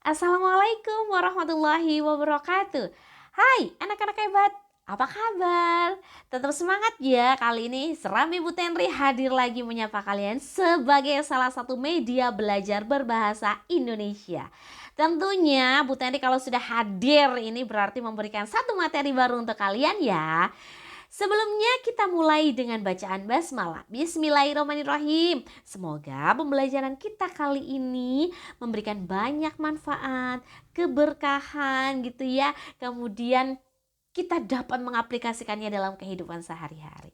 Assalamualaikum warahmatullahi wabarakatuh. Hai anak-anak hebat, apa kabar? Tetap semangat ya, kali ini Seram Ibu Tenri hadir lagi menyapa kalian sebagai salah satu media belajar berbahasa Indonesia. Tentunya Bu Tenri kalau sudah hadir ini berarti memberikan satu materi baru untuk kalian ya. Sebelumnya kita mulai dengan bacaan basmalah. Bismillahirrahmanirrahim. Semoga pembelajaran kita kali ini memberikan banyak manfaat, keberkahan gitu ya. Kemudian kita dapat mengaplikasikannya dalam kehidupan sehari-hari.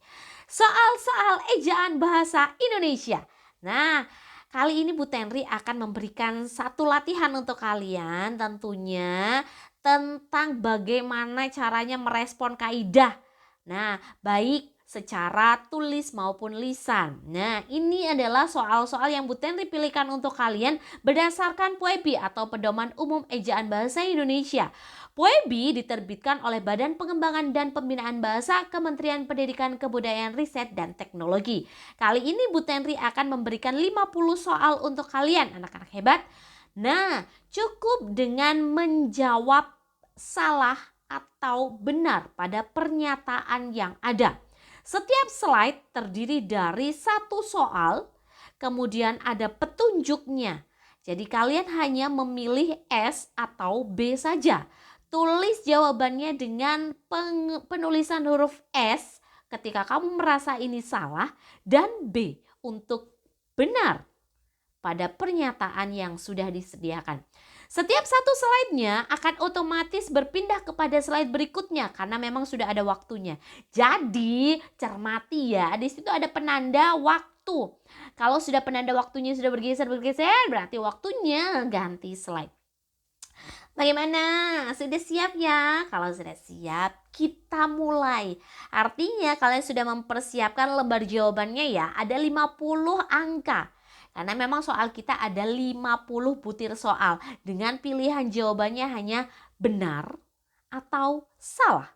Soal-soal ejaan bahasa Indonesia. Nah, kali ini Bu Tenri akan memberikan satu latihan untuk kalian tentunya tentang bagaimana caranya merespon kaidah. Nah, baik secara tulis maupun lisan. Nah, ini adalah soal-soal yang Bu Tenri pilihkan untuk kalian berdasarkan PUEBI atau Pedoman Umum Ejaan Bahasa Indonesia. PUEBI diterbitkan oleh Badan Pengembangan dan Pembinaan Bahasa Kementerian Pendidikan Kebudayaan Riset dan Teknologi. Kali ini Bu Tenri akan memberikan 50 soal untuk kalian anak-anak hebat. Nah, cukup dengan menjawab salah atau benar pada pernyataan yang ada. Setiap slide terdiri dari satu soal, kemudian ada petunjuknya. Jadi kalian hanya memilih S atau B saja. Tulis jawabannya dengan penulisan huruf S ketika kamu merasa ini salah dan B untuk benar pada pernyataan yang sudah disediakan. Setiap satu slide-nya akan otomatis berpindah kepada slide berikutnya karena memang sudah ada waktunya. Jadi cermati ya, di situ ada penanda waktu. Kalau sudah penanda waktunya sudah bergeser berarti waktunya ganti slide. Bagaimana? Sudah siap ya? Kalau sudah siap, kita mulai. Artinya kalian sudah mempersiapkan lembar jawabannya ya. Ada 50 angka. Karena memang soal kita ada 50 butir soal. Dengan pilihan jawabannya hanya benar atau salah.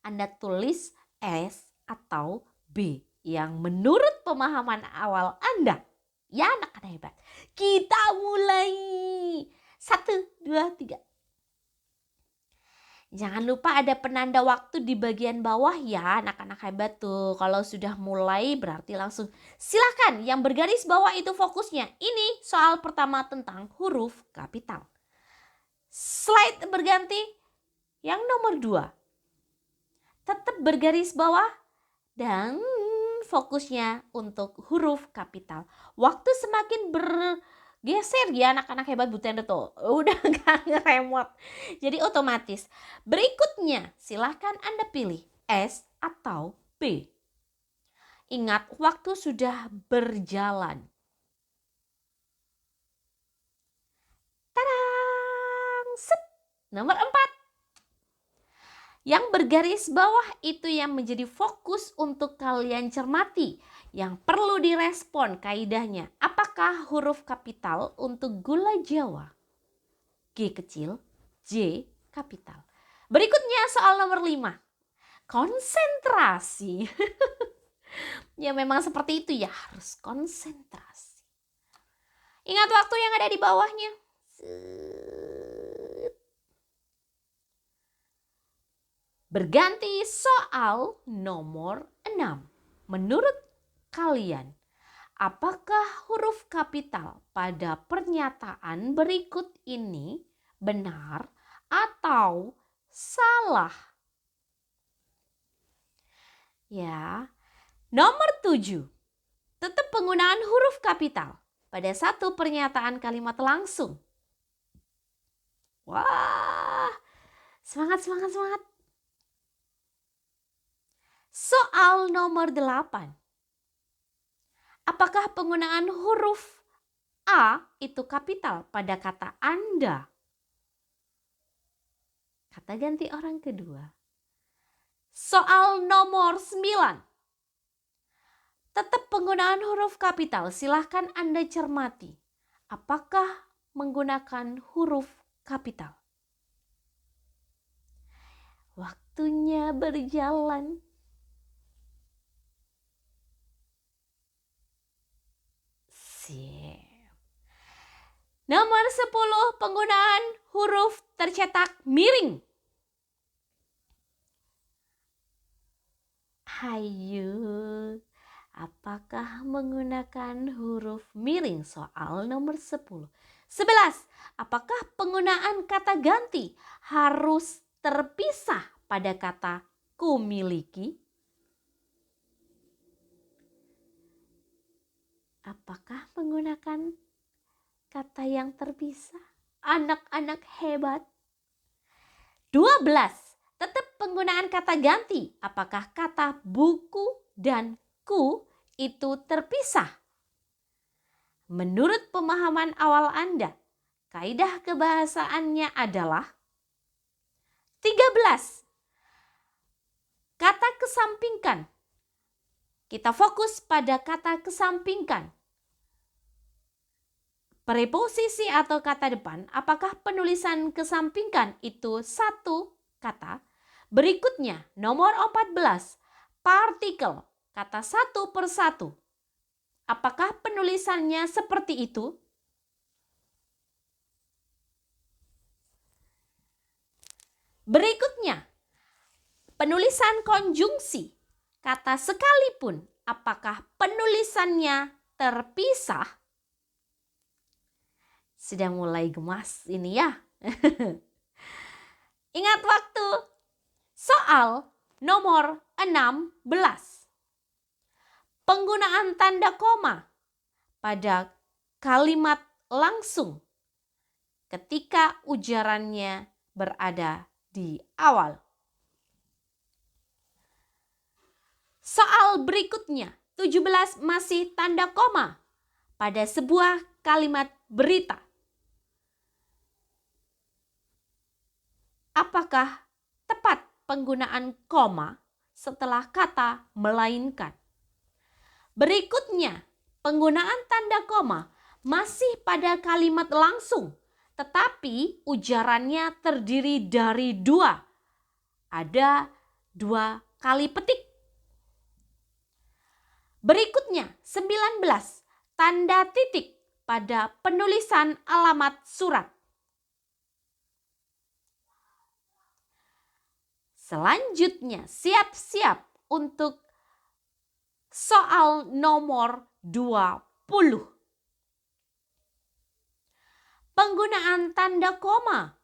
Anda tulis S atau B yang menurut pemahaman awal Anda. Ya anak-anak hebat. Kita mulai. 1, 2, 3. Jangan lupa ada penanda waktu di bagian bawah ya anak-anak hebat tuh. Kalau sudah mulai berarti langsung silakan yang bergaris bawah itu fokusnya. Ini soal pertama tentang huruf kapital. Slide berganti yang nomor 2. Tetap bergaris bawah dan fokusnya untuk huruf kapital. Waktu semakin bergeser ya anak-anak hebat Bu Tenda tuh. Udah gak ngeremot. Jadi otomatis. Berikutnya silahkan Anda pilih S atau B. Ingat waktu sudah berjalan. Tadang! Set. Nomor 4. Yang bergaris bawah itu yang menjadi fokus untuk kalian cermati. Yang perlu direspon kaidahnya. Apakah huruf kapital untuk gula Jawa? G kecil, J kapital. Berikutnya soal nomor 5. Konsentrasi. Ya memang seperti itu ya, harus konsentrasi. Ingat waktu yang ada di bawahnya. Berganti soal nomor 6. Menurut kalian, apakah huruf kapital pada pernyataan berikut ini benar atau salah? Ya, nomor 7. Tetap penggunaan huruf kapital pada satu pernyataan kalimat langsung. Wah, semangat, semangat, semangat. Soal nomor 8. Apakah penggunaan huruf A itu kapital pada kata Anda? Kata ganti orang kedua. Soal nomor 9. Tetap penggunaan huruf kapital, silahkan Anda cermati. Apakah menggunakan huruf kapital? Waktunya berjalan. Sip. Nomor 10, penggunaan huruf tercetak miring. Hayu, apakah menggunakan huruf miring? Soal nomor 10. 11. Apakah penggunaan kata ganti harus terpisah pada kata kumiliki? Apakah menggunakan kata yang terpisah? Anak-anak hebat. 12. Tetap penggunaan kata ganti. Apakah kata buku dan ku itu terpisah? Menurut pemahaman awal Anda, kaidah kebahasaannya adalah 13. Kata kesampingkan. Kita fokus pada kata kesampingkan. Preposisi atau kata depan, apakah penulisan kesampingkan itu satu kata? Berikutnya, nomor 14, partikel, kata satu per satu. Apakah penulisannya seperti itu? Berikutnya, penulisan konjungsi, kata sekalipun, apakah penulisannya terpisah? Sudah mulai gemas ini ya. Ingat waktu. Soal nomor 16. Penggunaan tanda koma pada kalimat langsung ketika ujarannya berada di awal. Soal berikutnya, 17 masih tanda koma pada sebuah kalimat berita. Apakah tepat penggunaan koma setelah kata melainkan? Berikutnya, penggunaan tanda koma masih pada kalimat langsung, tetapi ujarannya terdiri dari dua. Ada dua kali petik. Berikutnya, 19, tanda titik pada penulisan alamat surat. Selanjutnya, siap-siap untuk soal nomor 20. Penggunaan tanda koma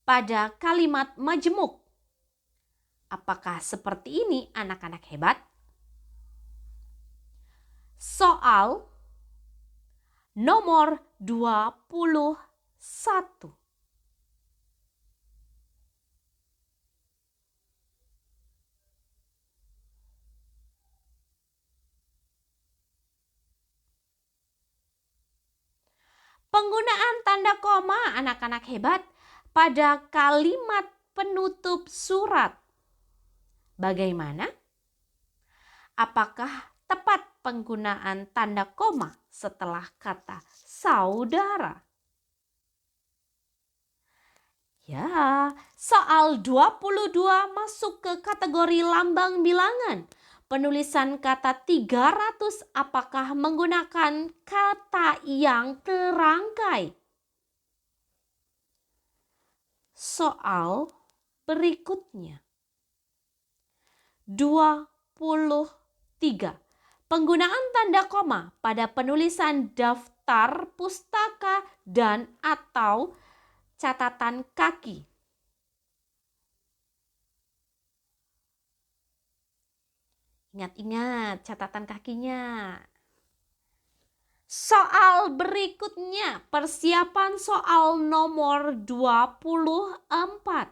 pada kalimat majemuk. Apakah seperti ini anak-anak hebat? Soal nomor 21. Penggunaan tanda koma anak-anak hebat pada kalimat penutup surat. Bagaimana? Apakah tepat penggunaan tanda koma setelah kata saudara? Ya, soal 22 masuk ke kategori lambang bilangan. Penulisan kata 300 apakah menggunakan kata yang terangkai? Soal berikutnya. 23. Penggunaan tanda koma pada penulisan daftar pustaka dan atau catatan kaki. Ingat-ingat catatan kakinya. Soal berikutnya, persiapan soal nomor 24.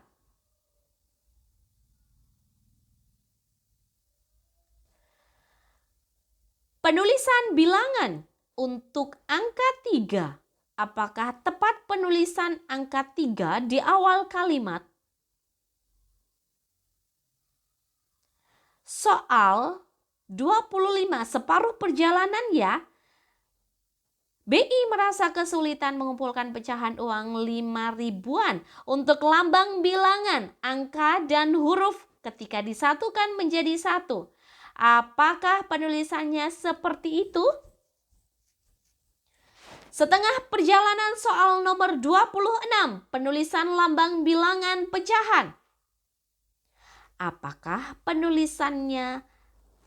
Penulisan bilangan untuk angka 3. Apakah tepat penulisan angka 3 di awal kalimat? Soal 25, separuh perjalanan ya. BI merasa kesulitan mengumpulkan pecahan uang 5 ribuan untuk lambang bilangan, angka dan huruf ketika disatukan menjadi satu. Apakah penulisannya seperti itu? Setengah perjalanan soal nomor 26, penulisan lambang bilangan pecahan. Apakah penulisannya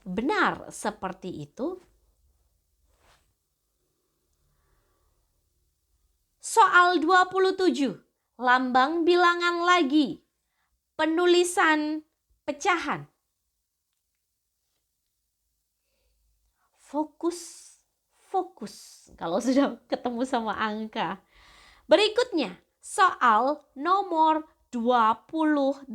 benar seperti itu? Soal 27, lambang bilangan lagi, penulisan pecahan. Fokus kalau sudah ketemu sama angka. Berikutnya, soal nomor 28.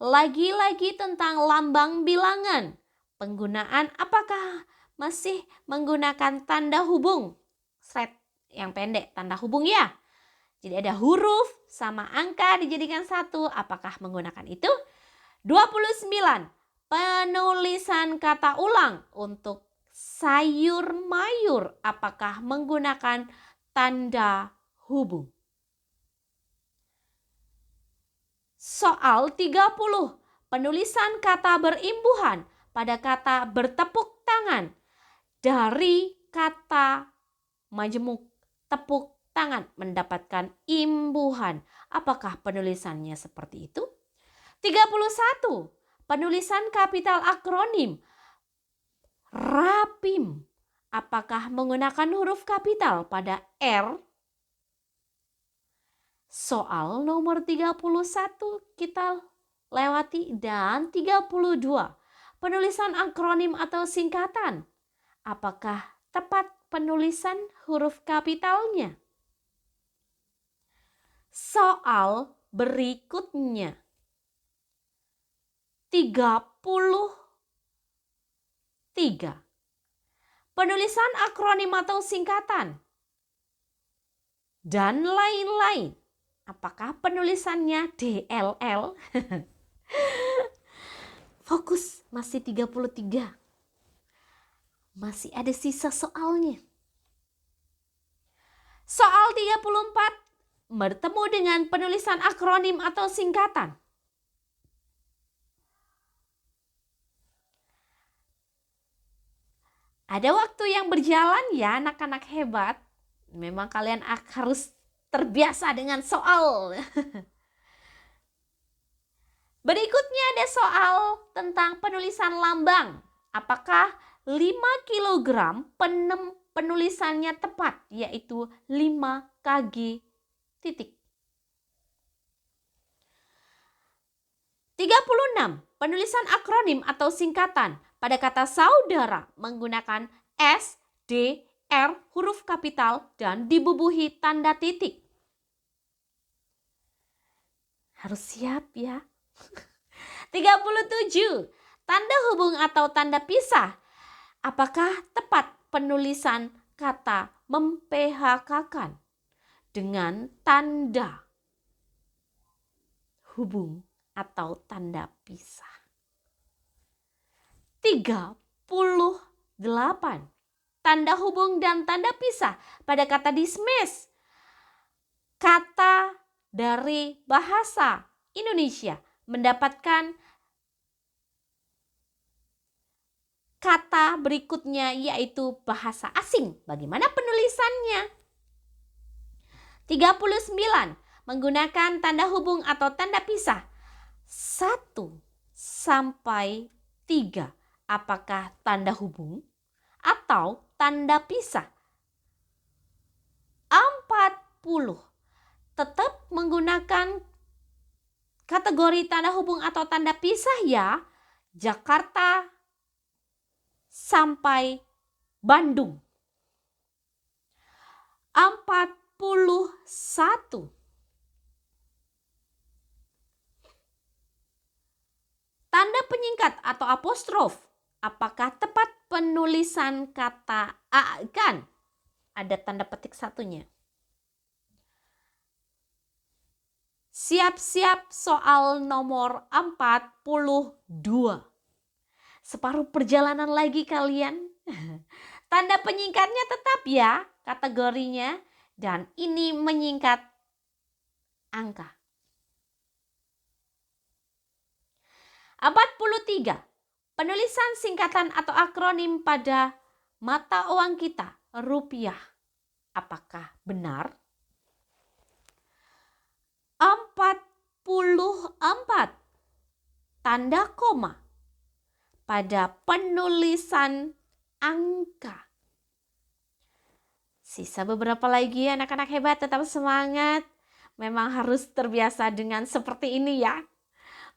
Lagi-lagi tentang lambang bilangan. Penggunaan apakah masih menggunakan tanda hubung? Slide yang pendek, tanda hubung ya. Jadi ada huruf sama angka dijadikan satu. Apakah menggunakan itu? 29. Penulisan kata ulang untuk sayur mayur. Apakah menggunakan tanda hubung? Soal 30. Penulisan kata berimbuhan pada kata bertepuk tangan dari kata majemuk tepuk tangan mendapatkan imbuhan. Apakah penulisannya seperti itu? 31. Penulisan kapital akronim RAPIM. Apakah menggunakan huruf kapital pada R? Soal nomor 31 kita lewati, dan 32. Penulisan akronim atau singkatan. Apakah tepat penulisan huruf kapitalnya? Soal berikutnya. 33. Penulisan akronim atau singkatan dan lain-lain. Apakah penulisannya DLL? Fokus, masih 33. Masih ada sisa soalnya. Soal 34. Bertemu dengan penulisan akronim atau singkatan. Ada waktu yang berjalan ya anak-anak hebat. Memang kalian harus terbiasa dengan soal. Berikutnya ada soal tentang penulisan lambang. Apakah 5 kg penulisannya tepat, yaitu 5 kg titik. 36. Penulisan akronim atau singkatan pada kata saudara menggunakan S, D, R, huruf kapital dan dibubuhi tanda titik. Harus siap ya. 37. Tanda hubung atau tanda pisah. Apakah tepat penulisan kata memphk-kan dengan tanda hubung atau tanda pisah? 38. Tanda hubung dan tanda pisah pada kata dismiss. Kata dari bahasa Indonesia mendapatkan kata berikutnya, yaitu bahasa asing. Bagaimana penulisannya? 39. Menggunakan tanda hubung atau tanda pisah 1 sampai 3. Apakah tanda hubung atau tanda pisah? 40. Tetap menggunakan kategori tanda hubung atau tanda pisah ya. Jakarta sampai Bandung. 41. Tanda penyingkat atau apostrof. Apakah tepat penulisan kata kan? Ada tanda petik satunya. Siap-siap soal nomor 42. Separuh perjalanan lagi kalian. Tanda penyingkatnya tetap ya kategorinya. Dan ini menyingkat angka. 43. Penulisan singkatan atau akronim pada mata uang kita, rupiah. Apakah benar? 44 tanda koma pada penulisan angka. Sisa beberapa lagi anak-anak hebat, tetap semangat. Memang harus terbiasa dengan seperti ini ya.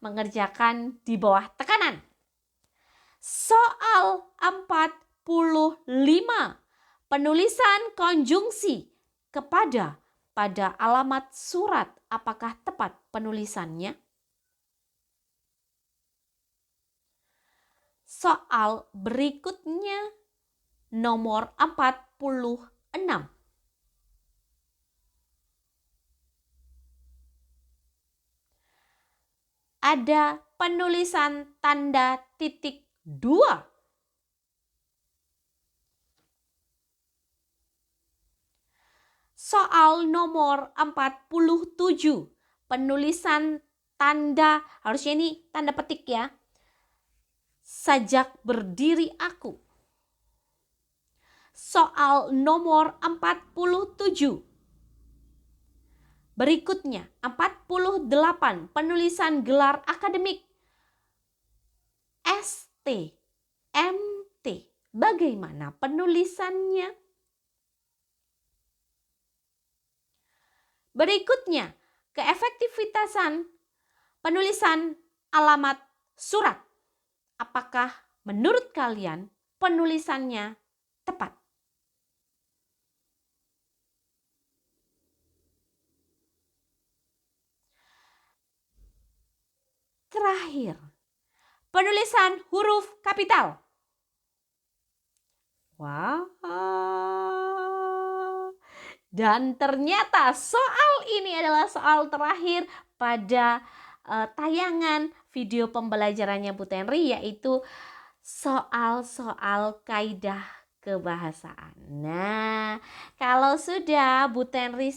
Mengerjakan di bawah tekanan. Soal 45. Penulisan konjungsi kepada pada alamat surat. Apakah tepat penulisannya? Soal berikutnya nomor 46. Ada penulisan tanda titik 2. Soal nomor 47. Penulisan tanda, harusnya ini tanda petik ya. Sajak berdiri aku. Soal nomor 47. Berikutnya 48. Penulisan gelar akademik. ST, MT. Bagaimana penulisannya? Berikutnya keefektivitasan penulisan alamat surat. Apakah menurut kalian penulisannya tepat? Terakhir, penulisan huruf kapital. Wah. Dan ternyata soal ini adalah soal terakhir pada tayangan video pembelajarannya Bu Tenri, yaitu soal-soal kaidah kebahasaan. Nah, kalau sudah Bu Tenri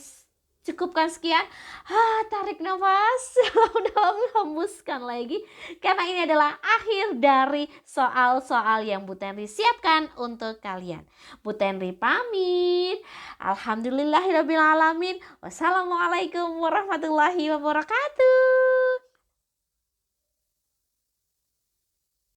cukupkan sekian, tarik nafas dalam-dalam, hembuskan lagi, karena ini adalah akhir dari soal-soal yang Bu Tenri siapkan untuk kalian. Bu Tenri pamit. Alhamdulillahirrabbilalamin. Wassalamualaikum warahmatullahi wabarakatuh.